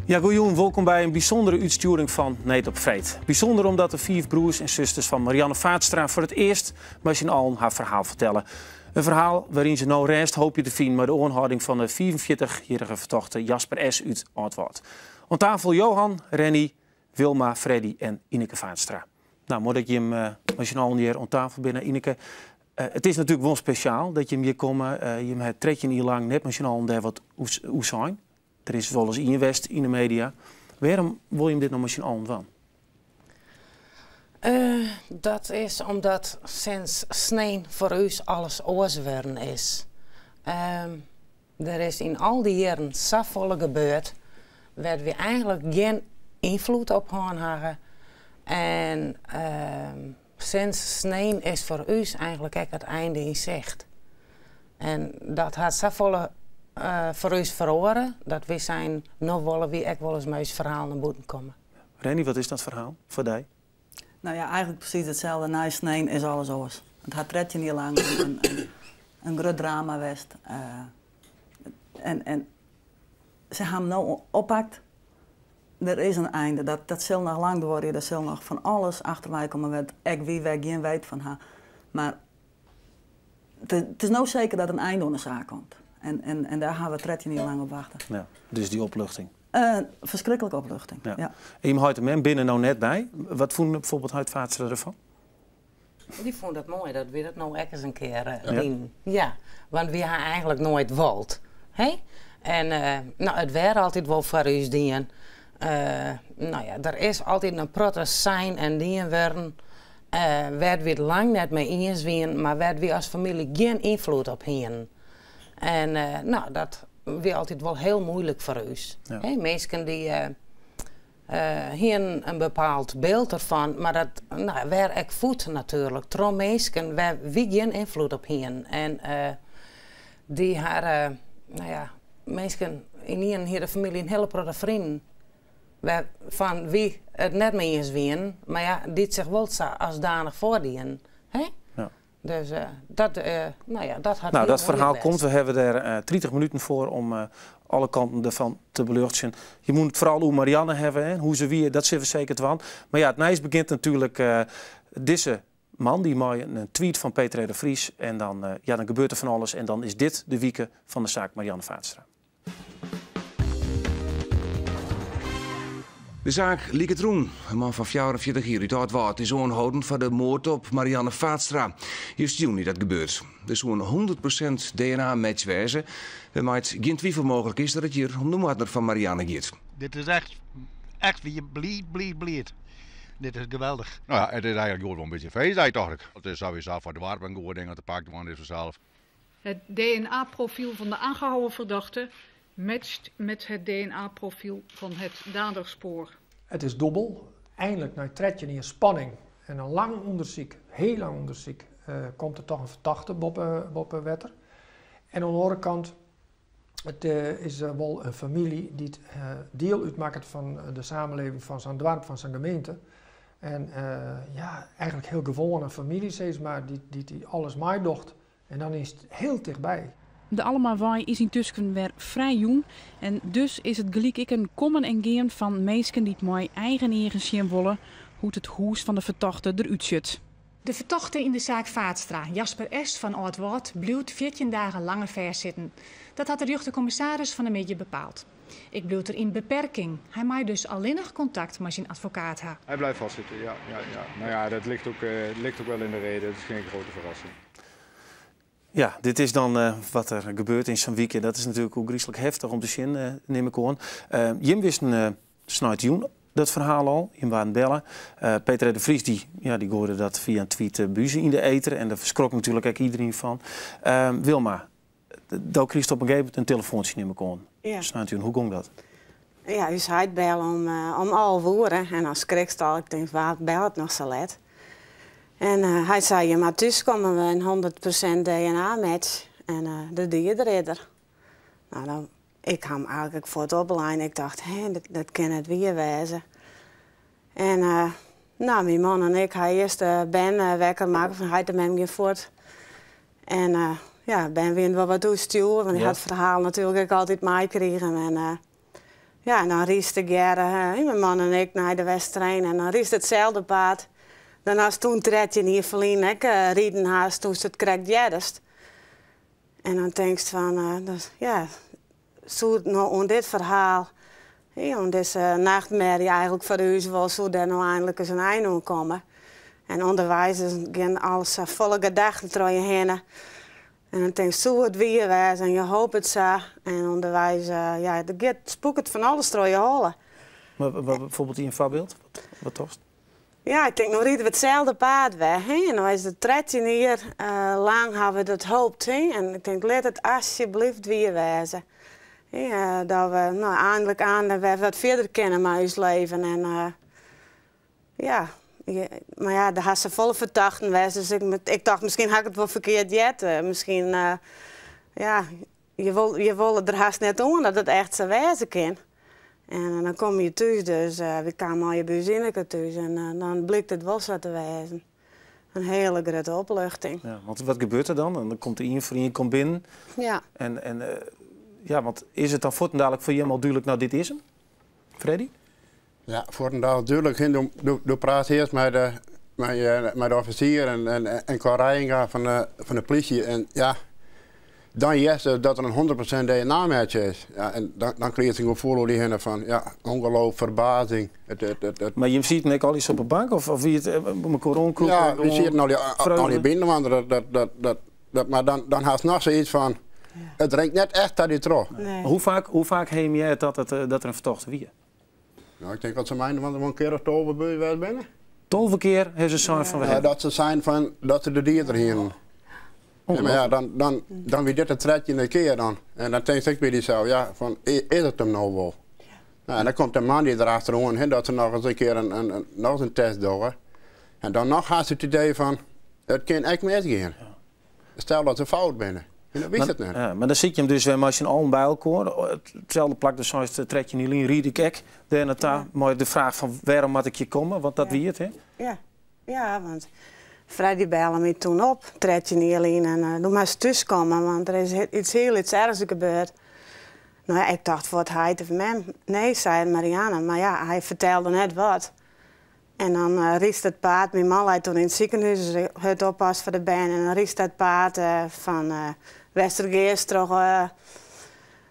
Ja, goeiedag, welkom bij een bijzondere uitsturing van Neet op Vreed. Bijzonder omdat de 4 broers en zusters van Marianne Vaatstra voor het eerst met z'n allen haar verhaal vertellen. Een verhaal waarin ze nou rest hoop je te vinden met de onhouding van de 44-jarige vertochte Jasper S. uit Oudwoud. Aan tafel Johan, Renny, Wilma, Freddy en Ineke Vaatstra. Nou, moet ik je hem met z'n allen hier aan tafel binnen, Ineke. Het is natuurlijk wel speciaal dat je hem hier komt. Je hem het tredje niet lang net met z'n allen daar wat hoe zijn. Er is wel eens ingewest in de media. Waarom wil je hem dit nog met z'n allen van? Dat is omdat sinds sneen voor ons alles oorsweren is. Er is in al die jaren zoveel gebeurd, waar we eigenlijk geen invloed op hebben. En sinds sneen is voor ons eigenlijk ook het einde in zicht. En dat had zoveel voor ons verloren, dat we zijn nog willen wie ik wel eens met ons verhaal naar buiten komen. Renny, wat is dat verhaal voor jou? Nou ja, eigenlijk precies hetzelfde. Na sneen is alles oors. Het had redje niet lang een groot drama geweest. En ze hebben nou oppakt. Er is een einde. Dat zal nog lang worden. Dat zal nog van alles achter mij komen. Wat ik wie wij geen weet van haar. Maar het is nou zeker dat een einde aan de zaak komt. En daar gaan we het redje niet lang op wachten. Ja, dus die opluchting. Verschrikkelijke opluchting. Ja. Ja. En je houdt hem binnen nou net bij. Wat vond bijvoorbeeld uit Vaatstra ervan? Die vond het mooi dat we dat nou ook eens een keer doen. Ja, want we hebben eigenlijk nooit wild. Hey? En nou, het werd altijd wel voor ons dingen. Nou ja, er is altijd een protest zijn en dingen werden. Werd we lang net mee eens zijn, maar werd we als familie geen invloed op hebben. En nou, dat was altijd wel heel moeilijk voor ons. Ja. Hey, mensen die hier een bepaald beeld ervan, maar dat nou, waar ik voet natuurlijk. Trom mensen waar we geen invloed op hebben. En die haar, nou ja, mensen in hier de familie een hele grote vrienden. Van wie het net mee eens zijn, maar ja, die zich wel als danig voordienen. Hey? Ja. Dus nou ja, dat had nou, dat verhaal komt. We hebben er 30 minuten voor om alle kanten ervan te beluchten. Je moet het vooral hoe Marianne hebben, hè? Hoe ze wie, dat zullen we zeker van. Maar ja, het nieuws begint natuurlijk deze man die mooi een tweet van Peter de Vries en dan, ja, dan gebeurt er van alles en dan is dit de wieke van de zaak Marianne Vaatstra. De zaak liep het roen. Een man van 44 jaar uit Oudwoud is aangehouden voor de moord op Marianne Vaatstra. Juist juni dat gebeurt. Er zou een 100% DNA-match wijzen, waarmee het geen twijfel mogelijk is dat het hier om de moeder van Marianne gaat. Dit is echt wie je bleed. Dit is geweldig. Nou ja, het is eigenlijk gewoon wel een beetje feest toch. Het is sowieso voor de wapen gewoon dingen te pakken, want het is vanzelf. Het DNA-profiel van de aangehouden verdachte matcht met het DNA-profiel van het daderspoor. Het is dubbel. Eindelijk na tredje in spanning en een lang onderzoek, heel lang onderzoek, komt er toch een verdachte boven wetter. En aan de andere kant, het is wel een familie die het deel uitmaakt van de samenleving van zijn dorp, van zijn gemeente. En ja, eigenlijk heel gewone familie, steeds maar, die alles meedocht. En dan is het heel dichtbij. De allemaal is intussen weer vrij jong en dus is het gelijk ik een komen en gaan van mensen die het mooi eigen zien willen hoe het huis van de verdachte eruit ziet. De verdachte in de zaak Vaatstra, Jasper S. van Oudwoud, blijft 14 dagen langer verzitten. Dat had de rechtercommissaris van de Medje bepaald. Ik blijf er in beperking. Hij maakt dus alleen nog contact met zijn advocaat. Hij blijft vastzitten, ja. Nou ja, dat ligt ook wel in de reden. Dat is geen grote verrassing. Ja, dit is dan wat er gebeurt in zo'n weekend. Dat is natuurlijk ook griezelig heftig om te zien, neem ik aan. Jim wist snart Joen dat verhaal al. Jim waren bellen. Peter de Vries die hoorde dat via een tweet buizen in de eter. En daar verschrok natuurlijk ook iedereen van. Wilma, daar kreeg op een gegeven moment een telefoontje, neem ik aan. Ja. Snart Joen, hoe ging dat? Ja, dus hij belde om al woorden. En als krikstal, ik denk, waar bel het nog zo let? En hij zei, ja, maar thuis komen we een 100% DNA-match. En de dierredder. Nou, dan, ik had hem eigenlijk voor het opleiden. Ik dacht, dat kan het weer wezen. En nou, mijn man en ik, hij eerst Ben wekker maken van hij de hem voort. En ja, Ben weer wel wat doorsturen. Want hij had het verhaal natuurlijk ook altijd meegekregen. En Ja, en dan riest ik mijn man en ik naar de wedstrijd en dan riest hetzelfde paard. Dan als toen tredje hier verliezen, ik rieden haast toen ze het krijgt jerdest. En dan denk je van, zo nou om dit verhaal, om deze nachtmerrie eigenlijk voor u wel zo daar nou eindelijk eens een einde aan komen. En onderwijs gaan alles volle gedachten door je heen. En dan denk je, zo het weer was en je hoopt het zo. En onderwijs, er gaat spook het van alles door je halen. Maar bijvoorbeeld in een voorbeeld? Wat toch? Ja, ik denk, nou rieden we hetzelfde paard weg. Hè? En dan is het 13 jaar lang hebben we dat hoopt. Hè? En ik denk, laat het alsjeblieft weer wezen. Dat we eindelijk aan wat verder kennen met ons leven. En maar ja, daar had ze volle verdachten was. Dus ik dacht, misschien had ik het wel verkeerd jetten. Misschien, je wil er haast net om dat het echt zo wezen kan. En dan kom je thuis, dus we kwamen al je buzinneke thuis en dan blijkt het wel zo te wezen. Een hele grote opluchting. Ja, want wat gebeurt er dan? En dan komt een vriend binnen. Ja. Want is het dan voortendadelijk voor je helemaal duidelijk, nou dit is hem? Freddy? Ja, voortendadelijk duidelijk. Doe praat eerst met de officier en Koreaga van de politie. En ja, dan je dat er een 100% DNA-match is. Ja, en dan krijg je een gevoel die heen van ongeloof, verbazing. Maar je ziet het al eens op de bank of wie het elkaar omkomt? Ja, je ziet het al die binnen, maar dan haast nog zoiets van, het ringt net echt dat hij terug. Nee. Hoe vaak heem je dat er een vertochte wie? Nou, ik denk dat ze mijnen, want er een keer of 12 bij binnen. 12 keer hebben ze zijn van ja, dat ze zijn van dat ze de dier hier. Ja, maar ja, dan weer dit het 13e keer dan. En dan denk ik bij diezelf, ja, van is het hem nou wel? Ja. Nou, en dan komt een man die erachteraan, dat ze nog eens een keer nog een test doen. En dan nog gaat ze het idee van, het kan echt misgaan. Ja. Stel dat ze fout binnen. En dan wist het niet. Ja, maar dan zie je hem dus weer als je een allen bij elkaar. Hetzelfde plak dus zoals het tredje niet in ried ik ek. Daarna maar de vraag van waarom moet ik je komen, want dat wie het hè? Ja, want Freddy belde me toen op, tredje niet alleen en toen moest thuiskomen, want er is iets ergs gebeurd. Nou ja, ik dacht voor het heid of mem. Nee, zei Marianne, maar ja, hij vertelde net wat. En dan riest het paard, mijn man lijkt toen in het ziekenhuis, dus het oppas voor de band. En dan riest het paard van Westergeest terug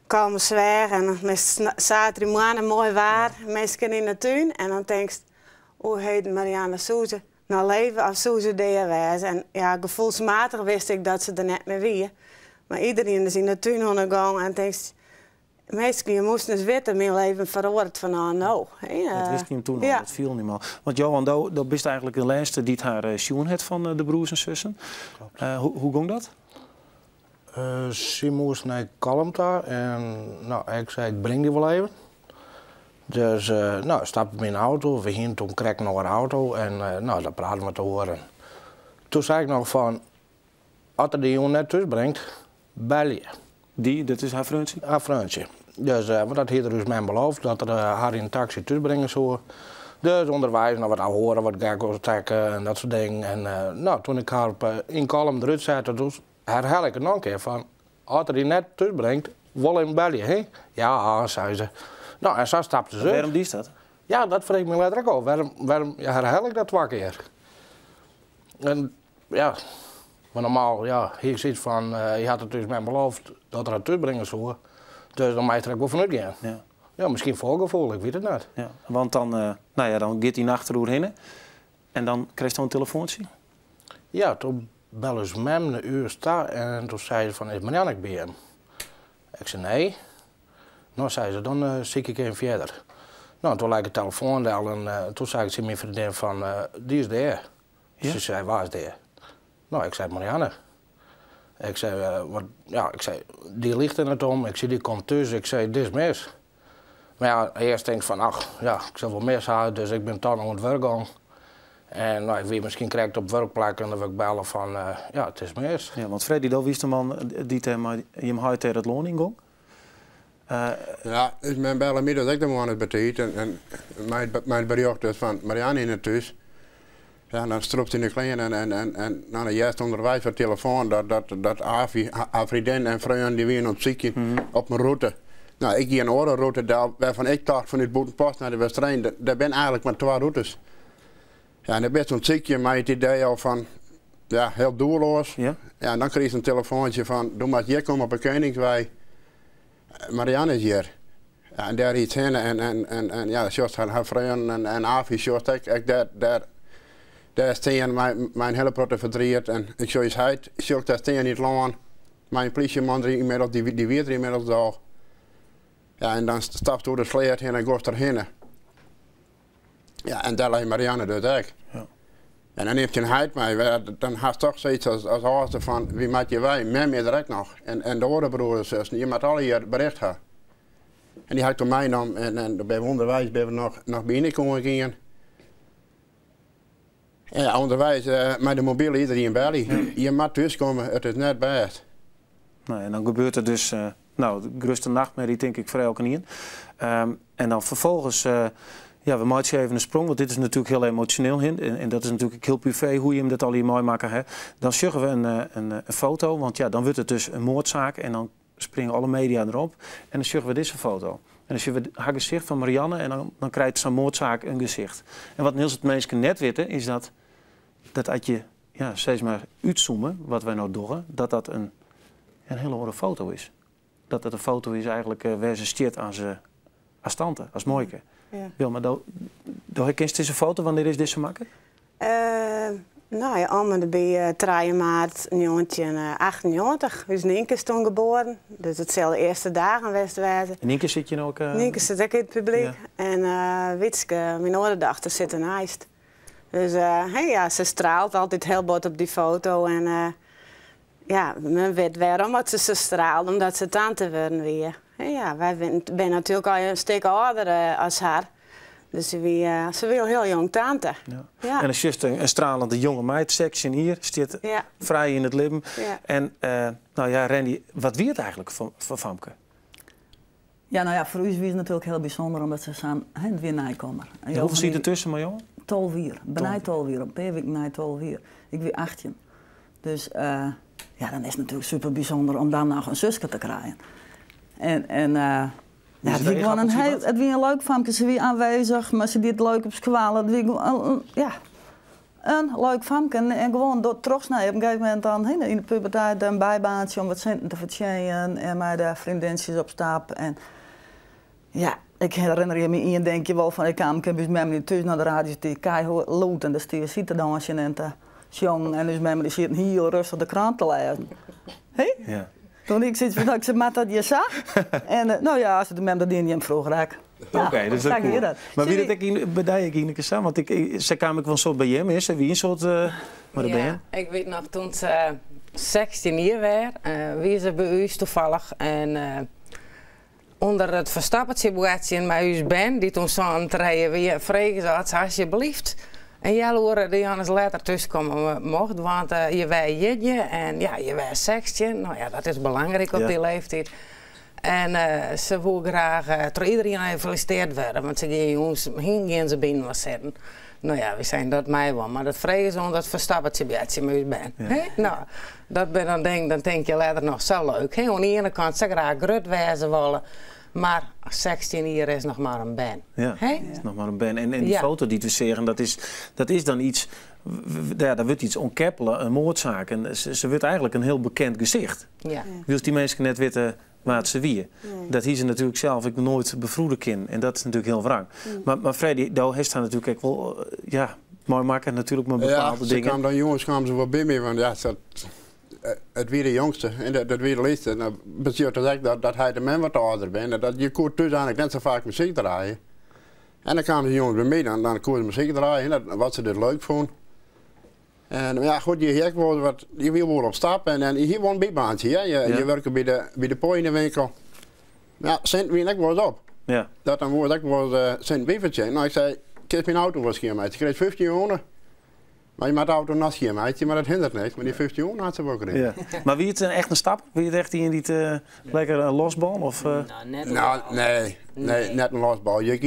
komen zwaar. En dan is zaterdag mooi waar, mensen in de tuin. En dan denk je, hoe heet Marianne Soeze? Nou leven als Soeze daar was. En ja, gevoelsmatig wist ik dat ze er net meer wie. Maar iedereen is in de tuin ondergegaan en denkt, meestal je moest eens weten, mijn leven veranderd van nou. Dat wist hij toen al, dat viel niet meer. Want Johan, dat is eigenlijk de laatste die haar sjoen heeft van de broers en zussen. Hoe ging dat? Ze moest naar Kalmta en ik zei, ik breng die wel even. Dus stapte in de auto, we gingen toen krek naar een auto en daar praten we te horen. Toen zei ik nog van, als er die jongen net thuis brengt, bel je. Dat is haar vriendje? Haar vriendje. Dus dat heeft er dus mijn beloofd, dat er haar in een taxi thuis brengen zou. Dus onderwijs, wat aan horen, wat gekkels trekken en dat soort dingen. En toen ik haar in Kalm eruit zette, dus herhaal ik het nog een keer van, als er die net thuis brengt, wil je bel je, hè? Ja, zei ze. Nou, en zo stapte ze. Waarom die dat? Ja, dat vreeg me letterlijk ook. Waarom herhaal ik dat 2 keer? En ja, maar normaal, ja, hier zit van, je had het dus mij beloofd dat er het terugbrengen zou. Dus dan mag je er ook wel vanuit gaan. Ja, misschien voorgevoel, ik weet het niet. Ja, want dan, dan gaat hij nachtroer heen en dan kreeg je een telefoontje? Ja, toen bellen ze mij een uur staan en toen zei ze van, is Marianne bij hem? Ik zei nee. Nou, zei ze, dan zie ik even verder. Nou, toen lijkt de telefoon en toen zei ik tegen mijn vriendin van, die is daar. Ja? Ze zei, waar is daar? Nou, ik zei, Marianne. Ik zei, die ligt er net om. Ik zei, die komt tussen. Ik zei, dit is mis. Maar ja, eerst denk ik van, ik zal wel mis houden, dus ik ben dan aan het werk gaan. En ik weet, misschien krijg ik het op werkplek en dan wil ik bellen van, het is mis. Ja, want Freddy, dat wist de man die hem had tegen het loning ging. Ja, dus mijn bellen mij dat ik de man het betekent en mijn bericht is van Marianne in het thuis. Ja, dan stroopt hij in de klein en dan juist onderwijs per telefoon dat haar vriendin en vrienden die weer op ziekje op mijn route. Nou, ik ging een andere route daar, waarvan ik dacht vanuit Boetenpost naar de Westrein, daar ben eigenlijk maar 2 routes. Ja, en dan ben zo'n ziekje met het idee al van, ja, heel doelloos. Ja, en dan kreeg je een telefoontje van, doe maar hier komen op een Koningsweg. Marianne is hier. Ja, en daar iets heen en ja, zoals haar vrienden en Avi, zoals ik daar steen mijn hele protte verdriet en ik zou eens heid, zoals daar steen niet lang. Mijn politieman inmiddels, die weet er inmiddels al. Ja, en dan stapt door de sleet heen en gaat erheen. Ja, en daar ligt Marianne dus ook. Ja. En dan neemt je een heid mee, dan had je toch zoiets als oudste van, wie maak je wij, met me direct nog. En de andere broers en zussen, je moet alle hier bericht hebben. En die had toen mij nam en bij onderwijs ben we nog binnen komen gingen. Ja, onderwijs met de mobiele iedereen bellen. Je moet thuiskomen, het is net best. Nou, en dan gebeurt er dus, nou, de gerust nachtmerrie denk ik voor elke niet. En dan vervolgens, ja, we maken even een sprong, want dit is natuurlijk heel emotioneel. En dat is natuurlijk heel privé hoe je hem dat al hier mooi maken. Hè. Dan sjuggen we een foto, want ja, dan wordt het dus een moordzaak en dan springen alle media erop. En dan sjuggen we deze foto. En dan zien we haar gezicht van Marianne en dan krijgt zo'n moordzaak een gezicht. En wat Niels het mensen net weten is dat als je ja, steeds maar uitzoomen, wat wij nou doen, dat een hele andere foto is. Dat het een foto is eigenlijk waar ze stiert aan zijn tante, als mooike. Ja. Wilma, herkent je deze foto? Wanneer is deze maken? Nou ja, allemaal bij 3 maart 1998. Dus Nienke is toen geboren. Dus hetzelfde eerste dagen was het. En Nienke zit je ook? Nienke zit ook in het publiek. Ja. En Witske, mijn andere dochter, zit ernaast. Dus ja, ze straalt altijd heel bot op die foto. En ja, men weet waarom ze straalt, omdat ze tante worden weer. Ja, wij zijn natuurlijk al een stuk ouder als haar. Dus ze wil heel jong tante. Ja. Ja. En dan is een stralende jonge meid, section hier, zit vrij in het leven. Ja. En nou ja, Randy, wat wie het eigenlijk van Famke? Ja, nou ja, voor u is het natuurlijk heel bijzonder omdat ze samen weer nijkomen. Ja, hoeveel zit er tussen, maar jongen? 12 jaar. Bijna 12 jaar. Een paar weken na 12 jaar. Ik ben 18. Dus ja, dan is het natuurlijk super bijzonder om dan nog een zusje te krijgen. Ja, het was een leuk Famke, ze was aanwezig, maar ze deed het leuk op school. Ja, een leuk Famke. En gewoon door terugsnijden. Op een gegeven moment dan in de puberteit een bijbaantje om wat centen te verdienen. En met de vriendinnetjes op stap. En ja, ik herinner je me in, denk je wel van, ik kwam dus met me tussen naar de radio, die keihard lood en de stier ziet er dan als je en te jong. En dus met me die zitten heel rustig de krant te lezen. Hey? Ja. Toen ik zoiets van, ik zei, maar dat je zag. En nou ja, als het met de ding vroeg raak. Ja, oké, dus dat cool. Maar wie dat ik bij ik in samen, want ze kwam ik van soort bij hem is, wie een soort, maar ben je? Ik weet nog toen ze 16 jaar werd, wie ze bij u toevallig en onder het verstappertje met u ben, die toen zo aan het rijden weer vregen ze alsjeblieft. En jij hoorde de Jannes later tussenkomen mocht, want je was jeetje en ja, je was 16. Nou ja, dat is belangrijk op die leeftijd. En ze wil graag door iedereen gefeliciteerd worden, want ze gaan jongens heen ze binnen was zitten. Nou ja, we zijn dat mij wel, maar dat vregen ze omdat het verstappertje met u ben. Ja. Nou, dat ben dan denk je later nog zo leuk. Aan de ene kant ze graag grut wezen willen. Maar 16 jaar is nog maar een ben. Ja, is nog maar een ben. En die foto die we zeggen, dat is dan iets, ja, daar wordt iets onkeppelen, een moordzaak. En ze wordt eigenlijk een heel bekend gezicht. Ja. Dus die mensen net weten waar ze wie. Nee. Dat hier ze natuurlijk zelf ik nooit bevroeden kind. En dat is natuurlijk heel wrang. Maar Freddy, daar heeft hij natuurlijk ook wel, ja, mooi maken natuurlijk met bepaalde dingen. Ja, dan jongens kwamen ze wel bij me, want ja, het weer de jongste en dat weer de laatste. Nou, betekent dat hij de man wat ouder bent. En dat je kon dus eigenlijk net zo vaak muziek draaien. En dan kwamen de jongens bij mij, dan kon ze muziek draaien. En wat ze dit leuk vonden. En ja, goed, je wil wel op stap en hier woont een bijbaantje. Je werkt bij de pooi in de winkel. Ja, cent wie ik was op. Ja. Dat dan was ik was cent bevertje. Nou, ik zei, kies mijn auto was geen meid. Je kreeg 15 euro. Maar je maakt de auto naast geen meidje, maar dat hindert niks. Maar die 15 euro had ze wel gedaan. Ja. Maar wie het echt een stap? Wie het echt die in die lekker een losbal? Of, nee, net een losbal. Je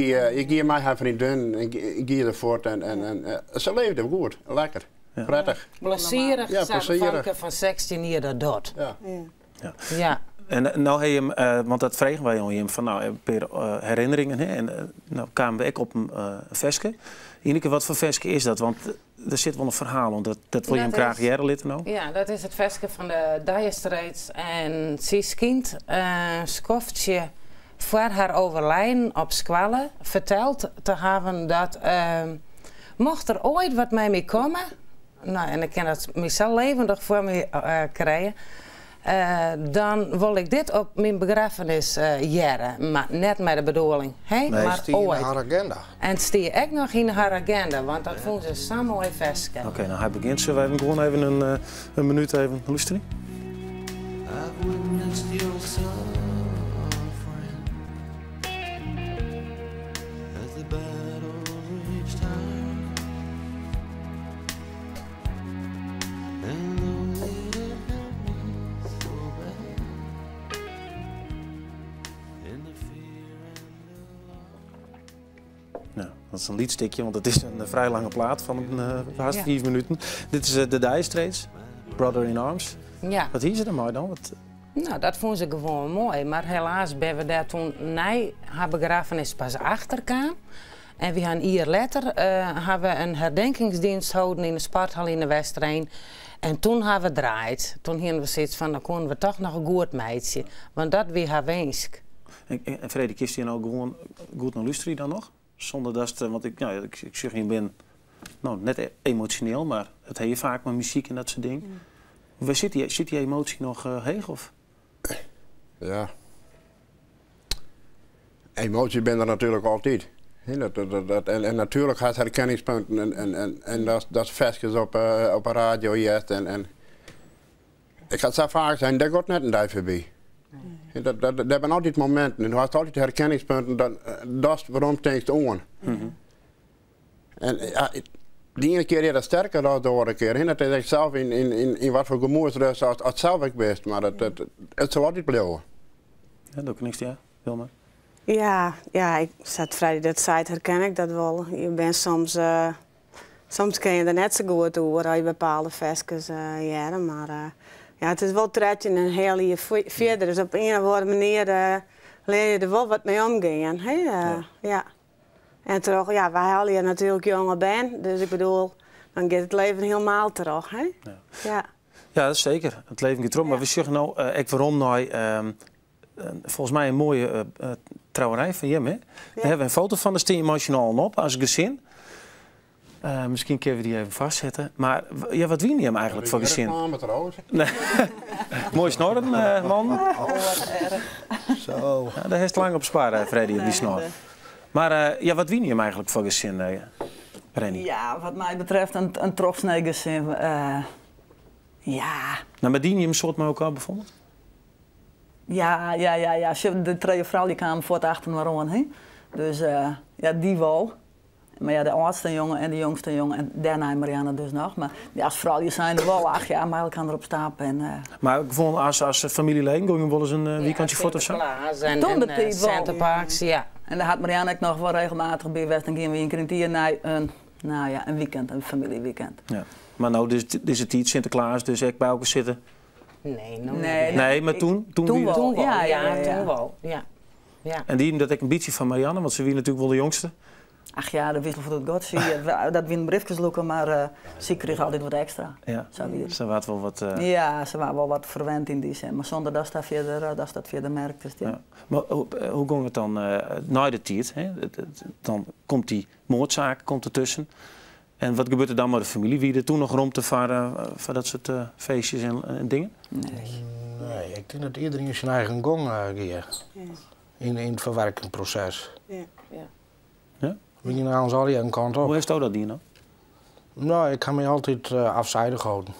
giet mij haar vriendin en ik giet er voort en ze leefde goed, lekker, prettig. Plezierig, ja, van 16 jaar dat doet. Ja. En nou heb je hem, want dat vregen wij aan hem van nou, herinneringen. Hè? En nou kwamen we ook op een veske. Ineke, wat voor veske is dat? Want er zit wel een verhaal om. Dat wil je hem graag jaren litten nou? Ja, dat is het veske van de Dire Straits. En ze kind Skoftje voor haar overlijden op Squalle verteld te hebben dat mocht er ooit wat mee komen, nou, en ik kan het mezelf levendig voor me krijgen, dan wil ik dit op mijn begrafenis jaren. Maar net met de bedoeling. Hey? Nee, maar ooit. In haar agenda. En het stier ook nog in haar agenda, want dat vond ze zo mooi veske. Oké, nou hij begint. Zullen we gewoon even een minuut even luisteren? Dat is een liedstukje, want het is een vrij lange plaat van haast 4 minuten. Dit is de Dire Straits, Brother in Arms. Ja. Wat hier ze er mooi dan? Nou, dat vonden ze gewoon mooi. Maar helaas ben we daar toen na haar begrafenis pas achterkwam. En we gaan een jaar later hebben we een herdenkingsdienst gehouden in de sporthal in de Westrijn. En toen hebben we draait. Toen hadden we zoiets van, dan konden we toch nog een goed meidje. Want dat weer haar wensk. En Frederik, kiest je nou gewoon goed naar luisteren dan nog? Zonder dat het, want ik zeg je ben nou, net emotioneel, maar het heeft je vaak met muziek en dat soort dingen. Mm. Waar zit die emotie nog heeg? Of? Ja. Emotie ben er natuurlijk altijd. En natuurlijk gaat herkenningspunten en dat versjes op een radio jet. En ik ga het zo vaak zijn, dat gaat net een dag voorbij. Dat zijn altijd momenten. En je hebt altijd herkenningspunten. Dat is waarom denk je aan. Mm-hmm. En ja, die ene keer is dat sterker dan de andere keer. Dat is ik zelf in wat voor gemoedsrust als zelf ik best. Maar het zal altijd blijven. Ja, dat niks, ja, Wilma. Ja, ik zat vrij dat site herken ik dat wel. Je bent soms ken je er net zo goed door als je bepaalde vestjes jaren, maar ja, het is wel tredje een heel jaar verder. Dus op een of andere manier leer je er wel wat mee omgaan. Ja. En terug, ja, wij halen hier natuurlijk jonge ben, dus ik bedoel, dan gaat het leven helemaal terug. Hè? Ja, dat is zeker. Het leven gaat terug. Ja. Maar we zeggen nou, ik waarom nou, volgens mij een mooie trouwerij van Jim. Hè? Ja. We hebben een foto van de steen emotioneel op als gezin. Misschien kunnen we die even vastzetten. Maar ja, wat wie je hem eigenlijk voor gezin? Nee. Mooi snorren, man. Oh, wat erg. Zo. Ja, daar heeft lang op sparen, Freddy, die snor. Maar ja, wat wie je hem eigenlijk voor gezin, Rennie? Ja, wat mij betreft een trofsnee gezin. Ja. Nou, maar dien je hem soort met elkaar bijvoorbeeld? Ja. De twee vrouwen die kwamen voor het achter maar aan, hè? Dus ja, die wel. Maar ja, de oudste jongen en de jongste jongen en daarna Marianne dus nog. Maar ja, als vrouwen zijn er wel 8 jaar, maar ik kan erop stapelen. En, maar gewoon als familieleden, ging je wel eens een weekendje voor of zo? Toen de Centerparks, ja. En daar had Marianne ook nog wel regelmatig bij geweest. Dan gingen we een keer een naar een weekend, een familieweekend. Ja. Maar nou, dus is het iets Sinterklaas, dus ik bij elkaar zitten? Nee, maar toen wel. Toen wel, ja. En die, dat ik een beetje van Marianne, want ze wie natuurlijk wel de jongste. Ach ja, de wissel voor het god zie je. Dat we in briefjes lukken, maar ze kreeg altijd wat extra. Ja, ze waren wel wat... Ja, ze waren wel wat verwend in die zin. Maar zonder dat dat verder merkt. Dus ja. Maar hoe ging het dan na de tijd? Hè? Dan komt die moordzaak ertussen. En wat gebeurt er dan met de familie? Wie er toen nog rond te varen voor dat soort feestjes en dingen? Nee, ik denk dat iedereen zijn eigen gang gaat. In het verwerkingsproces. Ja. We gaan nou ons al een kant op. Hoe heeft u dat die nou? Nou, ik kan me altijd afzijdig houden.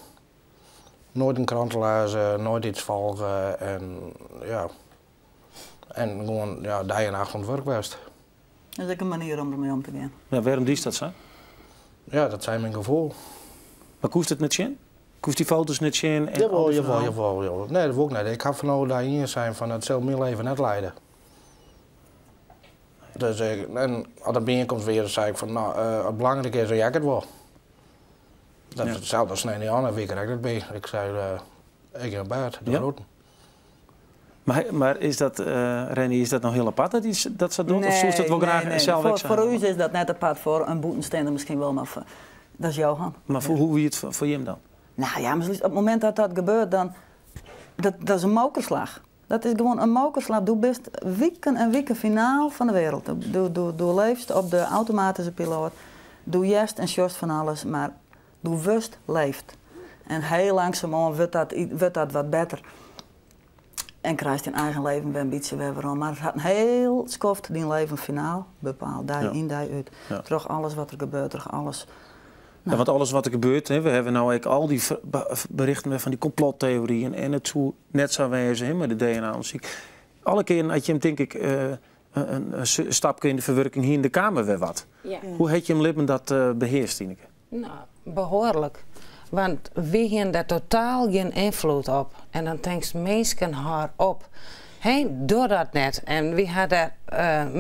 Nooit een krant lezen, nooit iets volgen en ja. En gewoon dag en nacht van het werk best. Dat is ook een manier om ermee om te gaan. Ja, waarom is dat zo? Ja, dat zijn mijn gevoel. Maar koest het net zien? Koest die foto's net zien? Jawel. Nee, dat wil ik niet. Ik ga van daarin zijn van het zal mijn leven net leiden. Dus en als dat binnenkomt weer, zei ik van nou, het belangrijke is dat ik het wil. Dat is hetzelfde als niet aan, weet ik dat bij. Ik zei, ik ga naar bed, de groeten. Maar is dat, Renny, is dat nou heel apart dat ze doen? Of zoekt het wel graag zelf voor u is dat net apart, voor een boetenstander misschien wel, maar dat is Johan. Maar hoe wie het voor hem dan? Nou ja, maar op het moment dat dat gebeurt, dan dat is een mokerslag. Dat is gewoon een mokerslag. Doe best weken en weken finaal van de wereld. Doe leefst op de automatische piloot. Doe juist en sjorst van alles, maar doe wust leeft. En heel langzaam wordt dat wat beter. En krijgt in eigen leven weer een beetje weer. Maar het had een heel skoft die leven finaal bepaald. Daar in, daar uit. Ja. Terug alles wat er gebeurt, terug alles. Ja, want alles wat er gebeurt, hè, we hebben nou eigenlijk al die berichten van die complottheorieën en het zo net zou wezen met de DNA-onderzoek. Alle keer had je hem, denk ik, een stapje in de verwerking hier in de Kamer weer wat. Ja. Hoe heb je hem lippen dat beheerst, Tineke? Nou, behoorlijk. Want we hebben daar totaal geen invloed op. En dan denkt mensen haar op. Hey, doe dat net. En we hadden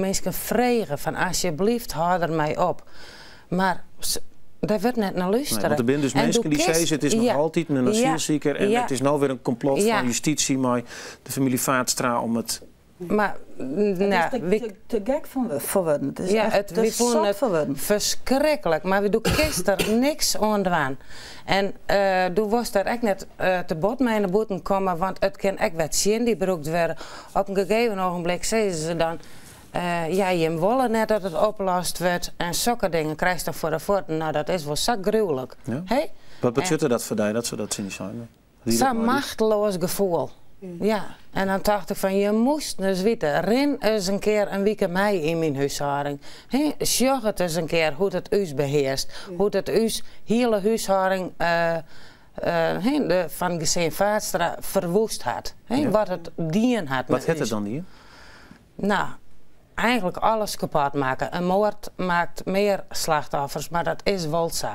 mensen vragen van alsjeblieft, hou er mij op. Maar daar wordt net naar luisteren. Nee, want er zijn dus mensen die zeggen het is nog altijd een asielzieker en het is nou weer een complot van justitie met de familie Vaatstra om het... Maar het is te gek voor worden. Het is echt we vonden het verschrikkelijk. Maar we doen gisteren niks aan. En toen was er echt net te bot mee naar boeten komen, want het kan echt wat zien die beroekt werden. Op een gegeven ogenblik zeiden ze dan, je willen net dat het opgelost wordt en zulke dingen krijg je dan voor de voeten. Nou, dat is wel zo gruwelijk. Ja. Hey? Wat betekent dat voor jou, dat ze dat zien zijn? Zo'n machteloos gevoel. Ja, en dan dacht ik van, je moest dus weten, ren eens een keer een week mij in mijn huishouding. Zorg het eens een keer hoe het u beheerst, hoe het uw hele huishouding van gezin Vaatstra verwoest had. Wat het dien had. Wat heeft het dan dien? Nou, eigenlijk alles kapot maken. Een moord maakt meer slachtoffers, maar dat is wel zo.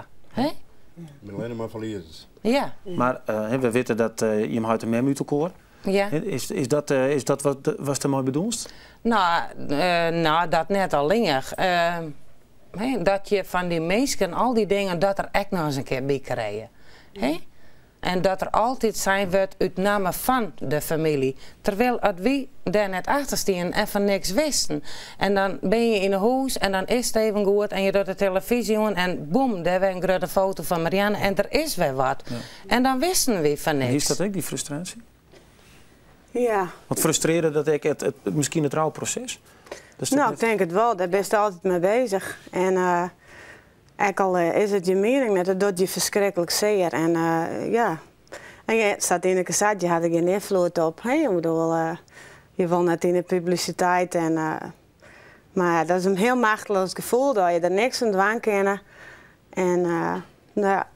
Met alleen maar verliezers. Ja. Maar we weten dat je hem uit de mem uitkoor. Ja. Is dat wat was er mooi bedoeld? Nou, dat net alleen. Dat je van die mensen, al die dingen, dat er echt nog eens een keer bij krijgen. En dat er altijd zijn wordt uit namen van de familie. Terwijl we daar net achter staan en van niks wisten. En dan ben je in een huis en dan is het even goed en je doet de televisie aan en boem, daar werd een grote foto van Marianne en er is weer wat. Ja. En dan wisten we van niks. En is dat ook die frustratie? Ja. Want frustreren dat ik misschien het rouwproces? Nou, ik denk het wel. Daar ben je altijd mee bezig. En ook al is het je mening net, dat doet je verschrikkelijk zeer. En ja, en je staat in de cassette, je had er geen invloed op. Ik bedoel, je wil net in de publiciteit. En, maar dat is een heel machteloos gevoel, dat je er niks aan dwang kan. En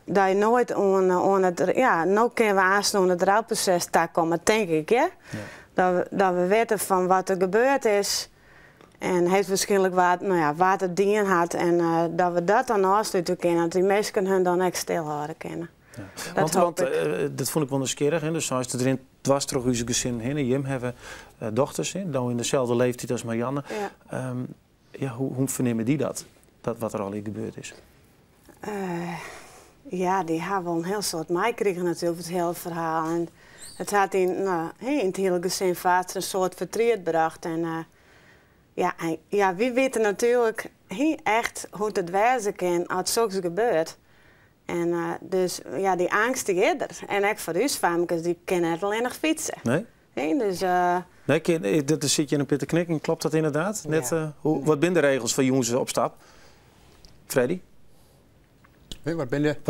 dat je nooit aan het, nou kunnen we aanstaan het rouwproces daar komen, denk ik. Ja? Dat we weten van wat er gebeurd is. En heeft waarschijnlijk wat het dien had. En dat we dat dan afsluiten kunnen. Dat die mensen hun dan echt stilhouden kunnen. Ja. Dat vond ik wel nieuwsgierig. Dus zo is het erin dwars terug uw gezin heen. Jim hebben dochters, dan in dezelfde leeftijd als Marianne. Ja. Hoe vernemen die dat wat er al in gebeurd is? Ja, die hebben wel een heel soort meekregen natuurlijk, het hele verhaal. En het had in het hele gezin vaak een soort verdriet gebracht. En wie weten natuurlijk echt hoe het wezen kan als zoiets gebeurt. En dus ja, die angst die is er. En ook voor huisvamkes, die kunnen het alleen nog fietsen. Nee? Dus, nee, dat zit je in een pitte knikken, klopt dat inderdaad? Net, wat zijn de regels voor jongens op stap? Freddy? Hey, wat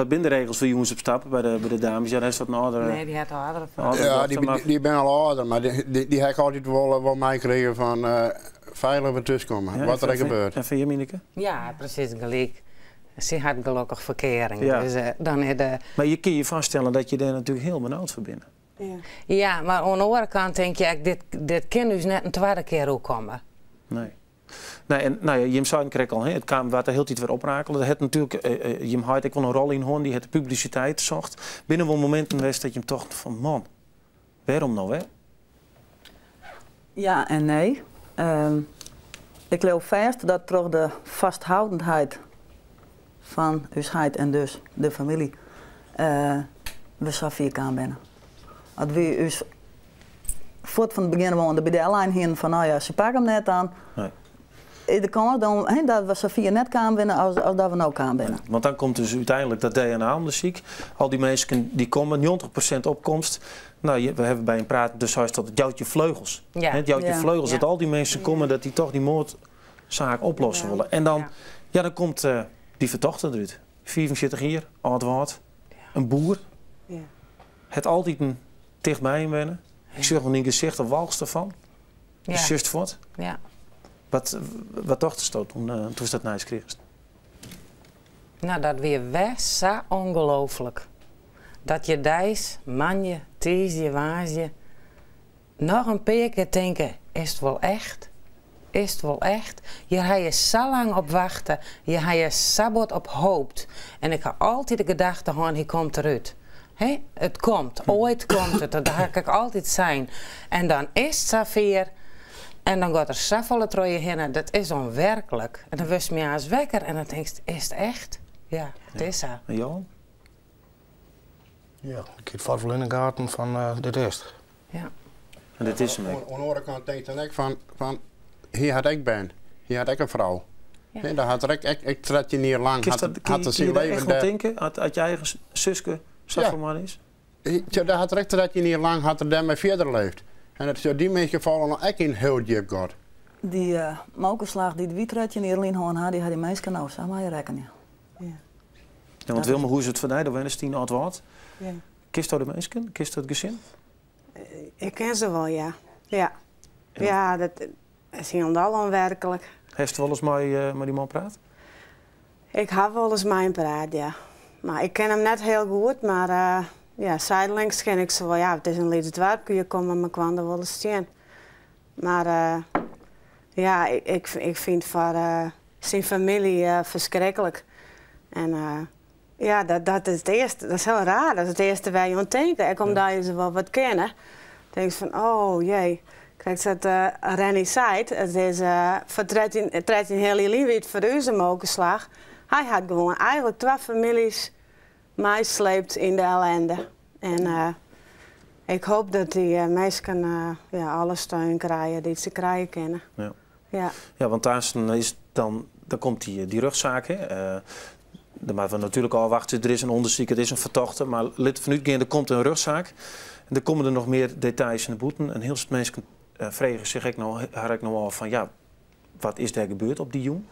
zijn de regels voor jongens op stap bij de dames? Ja, daar is dat een oudere... Nee, die had al oudere. Ja, die ben al ouder, maar die heb ik altijd wel meegekregen van veilig weer tussenkomen. Ja, wat er gebeurt. En vind je, Mineke? Ja, precies gelijk. Ze had gelukkig verkering. Ja. Dus, dan maar je kun je vaststellen dat je daar natuurlijk heel benauwd voor bent. Ja, maar aan de andere kant denk je, dit kan dus net een tweede keer ook komen. Nee. Nee, Jim Zuidenkreek al, het kwam wat er heel tijd weer oprakelen. Dat had natuurlijk, Jim had ik wel een rol in hoorn, die het de publiciteit zocht. Binnen wel momenten was dat je hem toch van, man, waarom nou, hè? Ja en nee. Ik geloof vast dat door de vasthoudendheid van huisheid en dus de familie, we zo vier kan binnen. Als we ons voort van het begin woonde bij de airline heen van nou ja, ze pakken hem net aan. Nee. De kans dan dat we Sofia net kan binnen als dat we nou kan binnen. Want dan komt dus uiteindelijk dat DNA-onderzoek. Al die mensen die komen, 90% opkomst. Nou, we hebben bij een praat, dus hij dat het jouwtje vleugels. Ja. Het jouwtje vleugels, dat al die mensen komen, dat die toch die moordzaak oplossen willen. En dan, dan komt die vertochter eruit. 44 jaar, oud woord, een boer. Ja. Het altijd een dichtbij hem wennen. Ik zeg nog niet gezicht of walgst ervan. Ja. Je zust voort. Ja. Wat dacht je toen ze dat naar kreeg? Nou, dat weer was zo ongelooflijk. Dat je dijs, manje, tiesje, waasje, nog een paar keer denken, is het wel echt? Is het wel echt? Je had je zo lang op wachten, je had je sabot op hoopt. En ik had altijd de gedachte, hij komt eruit. He? Het komt, ooit komt het, dat ga ik altijd zijn. En dan is het zover. En dan gaat er zoveel trooien heen, dat is onwerkelijk. En dan wist me als wekker en dan denk je, is het echt? Ja, het is zo. En Johan? Ja, ik heb het in de gaten van de rest. Ja. En dit is hem. Aan de andere kant denk dan ik van hier had ik ben, hier had ik een vrouw. Ja. Nee, daar had ik 13 jaar lang Kun je daar echt nog denken? Had je eigen zuske zoveel man is? Daar had ik 13 jaar lang had er daarmee verder leefd. En het is die mensen vallen nog echt in heel diep gehad. Die mokerslag die de wietratje in Ierlien had, die had die mensen nou, zou maar je rekenen. Ja, want Wilma, hoe is het voor jou? Dan ben je 10 oud wat. Ja. Kist dat de mensen? Kist dat het gezin? Ik ken ze wel, ja. Ja, dat is helemaal onwerkelijk. Heeft je wel eens met die man praat? Ik heb wel eens mijn praat, ja. Maar ik ken hem net heel goed, maar ja, zijdelings ken ik ze wel. Ja, het is een lied dorp, je komt met me kwam er wel eens zien. Maar ja, ik vind voor zijn familie verschrikkelijk. En ja, dat is het eerste, dat is heel raar, dat is het eerste waar je aan denkt. Ik omdat je ze wel wat kennen. Dan denk je van, oh jee. Kijk, dat Rennie zei, het is voor 13 heel lief voor u een mokerslag. Hij had gewoon eigenlijk 2 families meesleept in de ellende. En ik hoop dat die mensen alle steun krijgen die ze krijgen kunnen. Ja, ja. Ja, want dan komt die rugzaak. Daar moeten we natuurlijk al wachten. Er is een onderzoek, het is een vertochter. Maar lid van uitgaan, er komt een rugzaak. En er komen er nog meer details in de boeten. En heel veel mensen vragen zich ik nou al van ja, wat is er gebeurd op die jong?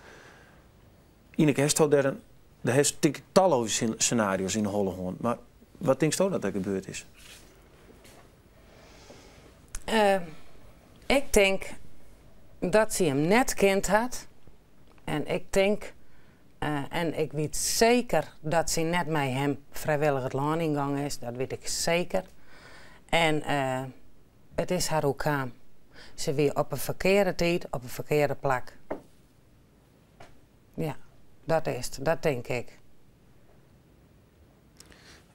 Ineke heeft er heeft talloze scenario's in de Hollehorn. Maar wat denk je dat er gebeurd is? Ik denk dat ze hem net kind had. En ik denk, en ik weet zeker dat ze net met hem vrijwillig het land ingang is. Dat weet ik zeker. En het is haar ook aan. Ze weer op een verkeerde tijd, op een verkeerde plek. Ja, dat is het. Dat denk ik.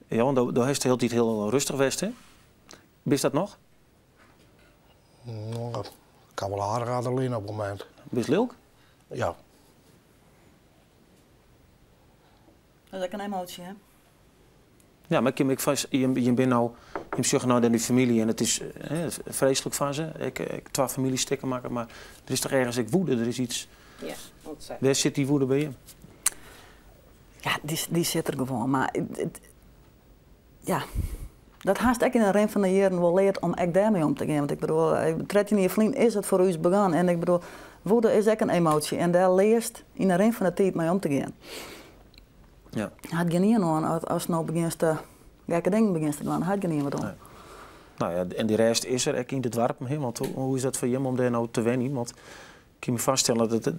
Ja, want daar is het de hele tijd heel rustig geweest, hè? Is dat nog? Nou, ik kan wel aardig aan alleen op het moment. Bist leuk? Ja. Dat is ook een emotie, hè? Ja, maar je bent nou, je zegt nou in die familie en het is vreselijk van ze. Ik 2 families stikken maken, maar er is toch ergens woede, er is iets. Ja, ontzettend. Waar zit die woede bij je? Ja, die zit er gewoon, maar ja, dat haast ik in een ren van de jaren wel leert om echt daarmee om te gaan. Want ik bedoel, 13 jaar vriend is het voor u begonnen en ik bedoel, woede is ook een emotie en daar leert in een ren van de tijd mee om te gaan. Ja. Had je niet aan als je nou begint te gekke dingen begint te doen, had je niet wat doen. Nee. Nou ja, en de rest is er ook in het dorp, want hoe is dat voor je om daar nou te wennen? Want ik kan me vaststellen dat het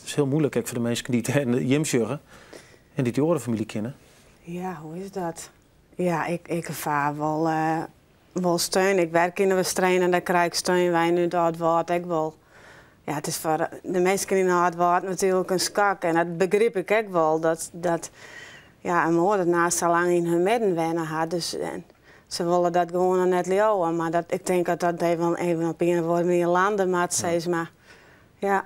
is heel moeilijk voor de mensen die het Jim zeggen en die orenfamilie kennen. Ja, hoe is dat? Ja, ik ervaar wel steun. Ik werk in de wedstrijd en daar krijg ik steun. Wij nu dat wat ik wil. Ja, het is voor de mensen in het woord natuurlijk een skak. En dat begrijp ik ook wel. Dat een moeder naast zo lang in hun midden wennen had. Dus ze willen dat gewoon net leeuwen. Maar ik denk dat dat even op een of andere manier landen moet, zeg maar. Ja.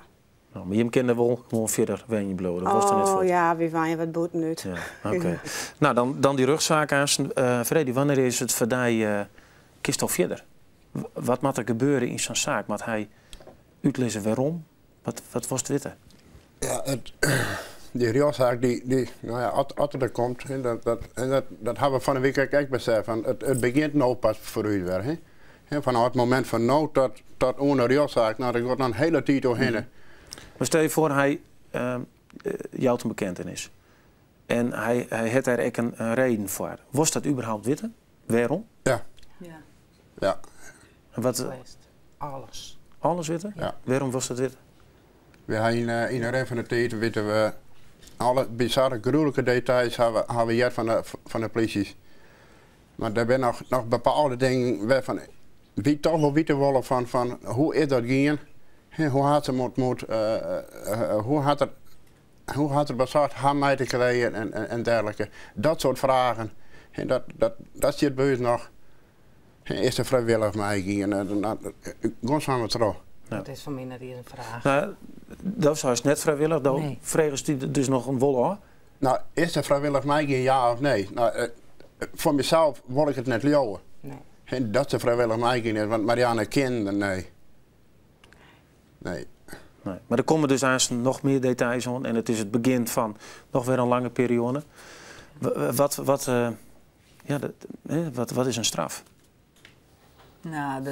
Nou, maar je kende wel gewoon verder wennen bloeden. Oh ja, wie van je wat boeten uit. Ja, oké. Nou, dan die rugzaak aan. Freddy, wanneer is het voor jou kist al verder? Wat moet er gebeuren in zo'n zaak? Moet hij uitlezen waarom? Wat was het witte? Ja, die rechtszaak nou ja, als er komt, dat hebben we van de week ook beseft. Het begint nou pas voor u weer. Vanaf het moment van nou tot een rechtszaak, nou, dat gaat dan een hele tijd doorheen. Maar stel je voor, hij jouw een bekentenis. En hij heeft daar ook een reden voor. Was dat überhaupt witte? Waarom? Ja. Ja. En wat? Alles. Alles witte? Ja. Waarom was dat witte? We hebben in de rest van de tijd weten we alle bizarre, gruwelijke details hebben we hier van de politie. Maar er zijn nog bepaalde dingen waarvan wie toch wel weten willen van hoe is dat gegaan? Hoe had ze hoe had het bezorgd haar mee te krijgen en dergelijke. Dat soort vragen. En dat zit bij ons nog. Is er vrijwillig mee gegaan? Gewoon samen terug. Dat is voor mij net een vraag. Nou, dat was net vrijwillig. Dan Nee. vregen ze dus nog een wol aan. Nou, is er vrijwillig meegaan, ja of nee? Nou, voor mezelf wil ik het net leeuwen. Nee. En dat ze vrijwillig meegaan is, want Marianne kende, nee. Nee. Maar er komen dus aan nog meer details aan. En het is het begin van nog weer een lange periode. Wat is een straf? Nou,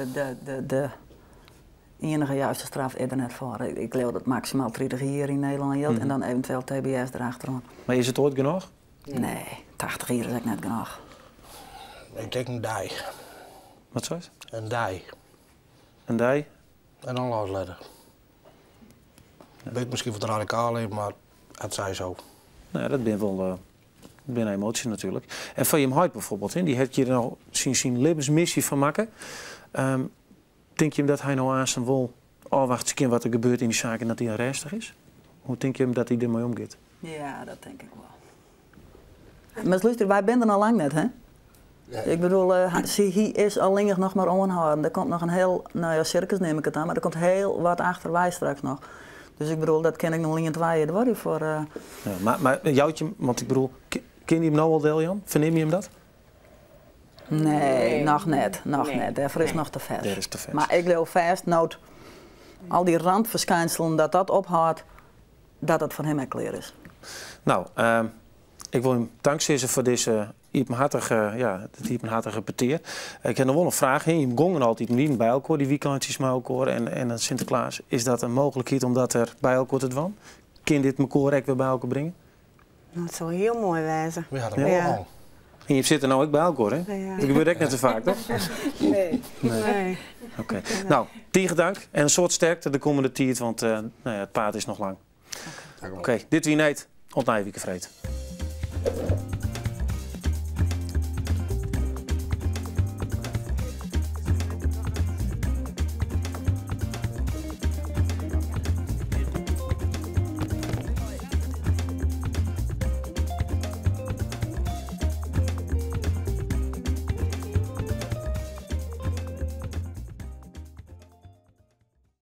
de enige juiste straf is er net voor. Ik geloof dat maximaal 30 jaar in Nederland geldt en dan eventueel TBS erachteraan. Maar is het ooit genoeg? Nee, 80 jaar is ook net genoeg. Ik denk een dij. Wat zo is? Een dij. Een dij? En dan losletten. Weet misschien wat radicaal in, maar het zei zo. Nou, dat ben wel een emotie natuurlijk. En van je Hoyt bijvoorbeeld, die heeft je nou zien levensmissie van maken. Denk je dat hij nou aan zijn wol wacht eens wat er gebeurt in die zaak en dat hij arrestig is? Hoe denk je dat hij ermee omgaat? Ja, dat denk ik wel. Maar luister, wij zijn er nog lang net, hè? Ja. Ik bedoel, hij is alleen nog maar onhouden. Er komt nog een heel, nou ja, circus neem ik het aan, maar er komt heel wat achter wij straks nog. Dus ik bedoel, dat ken ik nog niet in het waaien worden voor... Ja, maar jouwtje, want ik bedoel, ken je hem nou al deel, Jan? Verneem je hem dat? Nee, nog net. Daarvoor is nog te vers. Dat is te vers. Maar ik geloof vast, nou, al die randverschijnselen, dat ophoudt, dat het voor hem ook klaar is. Nou, ik wil hem dankzeggen voor deze hypenhartige peteer. Ik heb nog wel een vraag. Je gongen altijd niet bij elkaar, die weekendjes bij elkaar en Sinterklaas. Is dat een mogelijkheid om dat er bij elkaar te doen? Kun dit elkaar ook weer bij elkaar brengen? Nou, het zou heel mooi wezen. Ja, dat wel al. En je zit er nou ook bij elkaar, hè? Ja. Dat gebeurt ook net zo vaak, toch? Nee. Oké. Nou, tegen dank en een soort sterkte de komende tijd, want het paard is nog lang. Oké, dit wie niet, ontnijwieke vreed.